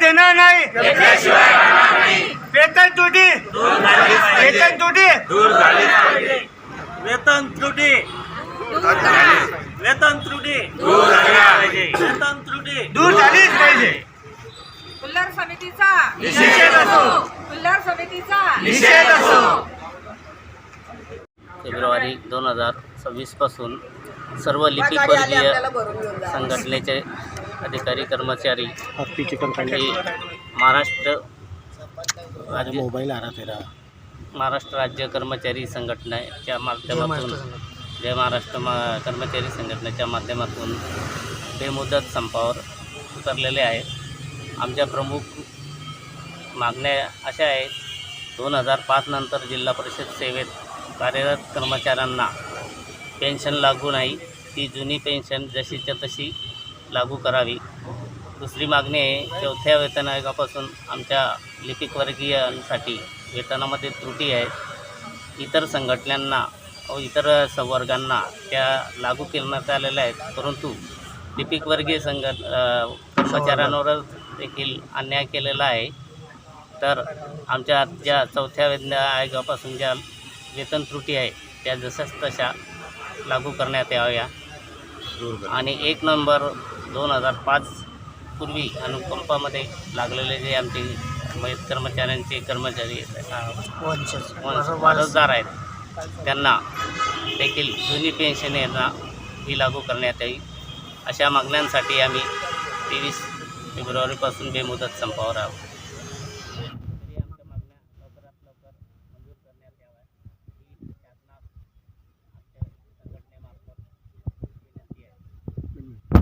देणार नाही, वेतन त्रुटी वेतन त्रुटी वेतन त्रुटी वेतन त्रुटी वेतन त्रुटी दूर झालीच पाहिजे. पुल्लार समितीचा निषेध असो, पुल्लार समितीचा निषेध असो. फेब्रुवारी 2026 पासून सर्व लिपिकवर्गीय संघटनेचे अधिकारी कर्मचारी हे महाराष्ट्र राज्य कर्मचारी संघटनेच्या माध्यमातून जय महाराष्ट्र कर्मचारी संघटनेच्या माध्यमातून बेमुदत संपावर उतरलेले आहेत. आमच्या प्रमुख मागण्या अशा आहेत. 2005 नंतर जिल्हा परिषद सेवेत कार्यरत कर्मचाऱ्यांना पेन्शन लागू नाही, ती जुनी पेन्शन जशीच्या तशी लागू करावी. दुसरी मागणी आहे, 4थ्या वेतन आयोगापासून आमच्या लिपिकवर्गीयांसाठी वेतनामध्ये त्रुटी आहे. इतर संघटनांना व इतर संवर्गांना त्या लागू करण्यात आलेल्या आहेत, परंतु लिपिकवर्गीय कर्मचाऱ्यांवरच देखील अन्याय केलेला आहे. तर आमच्या ज्या 4थ्या वेतन आयोगापासून ज्या वेतन त्रुटी आहे त्या जशाच तशा लागू करण्यात याव्या. आणि 1 नोव्हेंबर 2005 पूर्वी अनुकंपामध्ये लागलेले जे आमचे कर्मचाऱ्यांचे वारसदार आहेत त्यांना देखील जुनी पेन्शन यांना ही लागू करण्यात यावी. अशा मागण्यांसाठी आम्ही 23 फेब्रुवारीपासून बेमुदत संपावर आहोत.